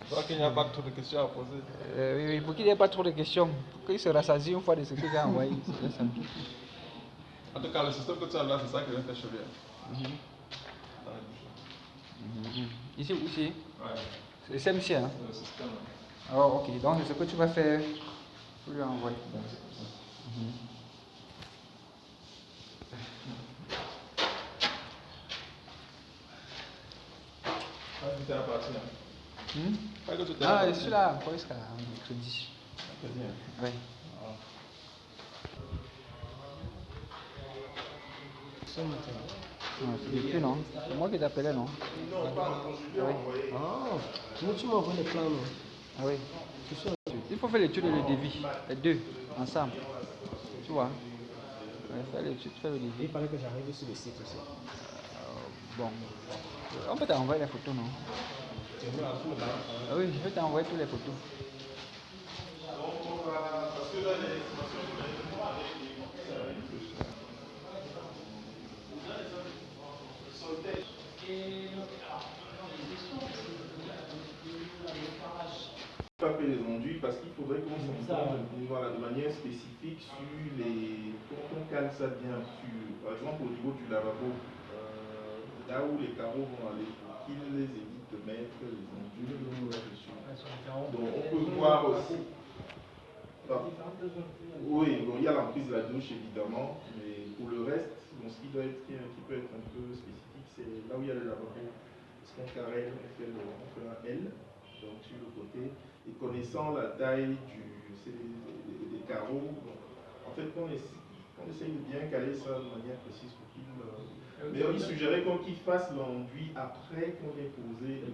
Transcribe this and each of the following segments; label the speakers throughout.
Speaker 1: Je vois qu'il n'y a pas trop de questions à poser.
Speaker 2: Oui, oui, pour qu'il n'y ait pas trop de questions, pour qu'il se rassasie une fois de ce que j'ai envoyé. C'est ça.
Speaker 1: En tout cas, le système que tu as là, c'est ça qui vient faire cheveux.
Speaker 2: Ici, ici.
Speaker 1: Ouais.
Speaker 2: C'est SMC, hein?
Speaker 1: Le système.
Speaker 2: Oh, ok. Donc, c'est ce que tu vas faire pour lui envoyer.
Speaker 1: Tu es à partir.
Speaker 2: Ah, je suis là encore jusqu'à mercredi.
Speaker 1: Mercredi.
Speaker 2: Oui. Non, c'est depuis, non? C'est moi qui t'appelais, non?
Speaker 1: Non, pas non, je lui ai envoyé.
Speaker 3: Ah, moi tu m'envoies les plans, non?
Speaker 2: Ah oui. Il faut faire l'étude et le devis, les deux, ensemble. Tu vois? Ouais, faire l'étude, faire le
Speaker 3: Il
Speaker 2: devis.
Speaker 3: fallait que j'arrive sur le site aussi.
Speaker 2: Bon. On peut t'envoyer les photos, non? Ah oui, je vais t'envoyer toutes les photos.
Speaker 4: Pas fait les enduits parce qu'il faudrait qu'on s'entende de manière spécifique sur les. Qu'on cale ça bien sur, par exemple au niveau du lavabo, là où les carreaux vont aller, pour qu'ils les évitent de mettre les enduits là-dessus. Donc on peut voir aussi. Oui, bon, il y a l'emprise de la douche évidemment, mais pour le reste, bon, ce qui doit être, qui peut être un peu spécifique, c'est là où il y a le lavabo. Parce qu'on carré, on fait un L, donc sur le côté. Et connaissant la taille des carreaux, donc, en fait, on essaye de bien caler ça de manière précise pour qu'il. Mais il suggérait qu'il fasse l'enduit après qu'on ait posé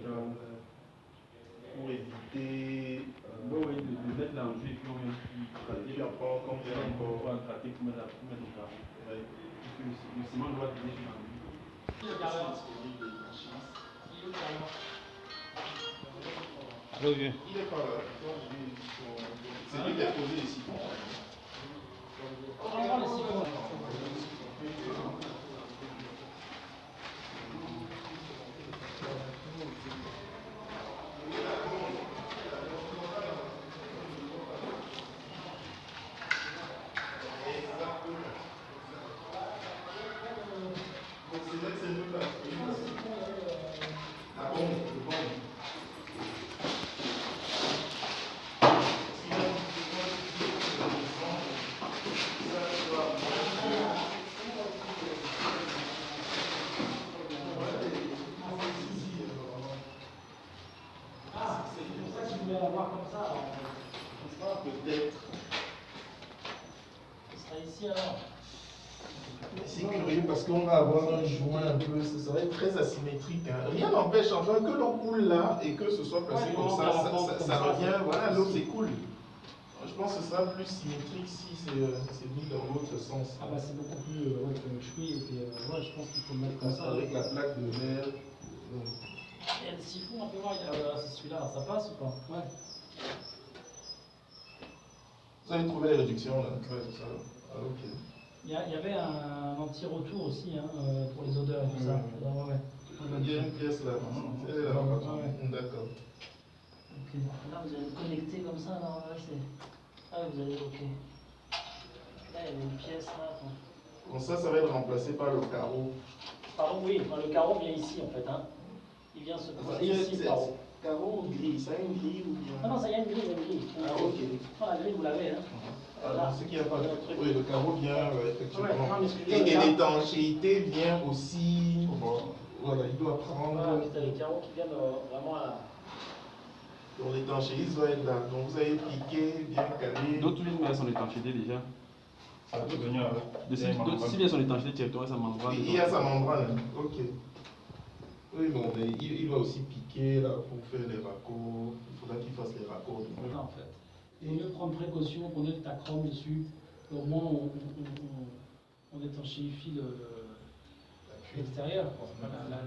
Speaker 4: pour éviter.
Speaker 5: Oui, de mettre l'enduit et puis on vient traiter.
Speaker 4: Après, quand on vient encore.
Speaker 5: On va traiter pour mettre le carreau. Le ciment doit tenir sur l'enduit.
Speaker 4: Il est pas là. C'est lui qui a posé ici. Peut-être.
Speaker 3: Ce sera ici alors.
Speaker 4: C'est curieux parce qu'on va avoir un joint un peu, ça va être très asymétrique. Hein. Rien n'empêche enfin que l'eau coule là et que ce soit placé comme ça revient, voilà, l'eau s'écoule. Je pense que ce sera plus symétrique si c'est mis dans l'autre sens.
Speaker 3: Ah bah c'est beaucoup plus chouille et puis ouais, je pense qu'il faut le mettre comme ça.
Speaker 4: Avec la plaque de verre.
Speaker 3: Et le siphon, on peut voir, c'est celui-là, ça passe ou pas? Ouais.
Speaker 4: Vous avez trouvé les réductions là? Ouais, c'est ça. Ah, ok.
Speaker 3: Il y avait un anti-retour aussi hein, pour les odeurs et tout ça. Ouais.
Speaker 4: Il y a une pièce là. Elle est là. D'accord.
Speaker 3: Ok. Là, vous allez le connecter comme ça. Là, c'est. Ah, vous allez. Ok. Là, il y avait une pièce là.
Speaker 4: Bon, ça va être remplacé par le carreau.
Speaker 3: Pardon, oui. Enfin, le carreau vient ici en fait. Hein. Il vient se poser ici, le carreau.
Speaker 4: Carreau ou grille? Ça a une grille ou bien?
Speaker 3: Ah non, ça y a une grille,
Speaker 4: Ah, ok.
Speaker 3: Ah, la grille, vous l'avez. Hein.
Speaker 4: Alors, ce qui a pas de truc. Oui, le carreau vient, effectivement.
Speaker 3: Ouais,
Speaker 4: et l'étanchéité vient aussi. Bon, voilà, il doit prendre.
Speaker 3: Voilà, tu as les carreaux qui viennent vraiment à.
Speaker 4: Donc, l'étanchéité doit être là. Donc, vous avez piqué, bien calé.
Speaker 5: D'autres huiles mais elles sont étanchéité déjà.
Speaker 1: Ça peut venir avec.
Speaker 5: D'autres si bien sont étanchéité, territoire, ça membrane.
Speaker 4: Il y a sa membrane. Ok. Oui, bon, mais il va aussi piquer là pour faire les raccords. Il faudra qu'il fasse les raccords.
Speaker 3: Voilà, en fait. Il vaut mieux prendre précaution qu'on ait ta chrome dessus. Au moins, on étanchéifie l'extérieur,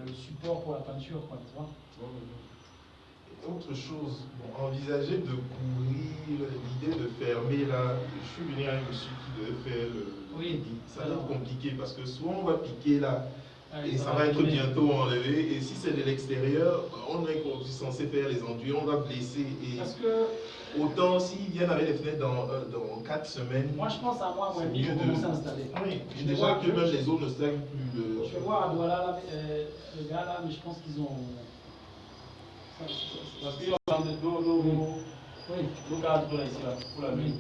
Speaker 3: le support pour la peinture, quoi, tu vois.
Speaker 4: Autre chose, bon, envisager de couvrir, l'idée de fermer là. Je suis venu avec monsieur qui devait faire le.
Speaker 3: Oui.
Speaker 4: Ça va être compliqué parce que soit on va piquer là Et ça va être bientôt enlevé. Et si c'est de l'extérieur, on est censé faire les enduits, on va blesser. Et
Speaker 3: Parce que
Speaker 4: autant s'ils viennent avec les fenêtres dans 4 semaines.
Speaker 3: moi je pense à moi,
Speaker 4: c'est
Speaker 3: il faut
Speaker 4: mieux
Speaker 3: commencer à installer.
Speaker 4: Oui,
Speaker 3: Je
Speaker 4: déjà
Speaker 3: vois
Speaker 4: que même les autres ne stagnent plus.
Speaker 3: Je vais voir à Douala, là, le gars là, mais je pense qu'ils ont.
Speaker 5: Parce qu'ils ont nos cadres là ici, là, pour la nuit.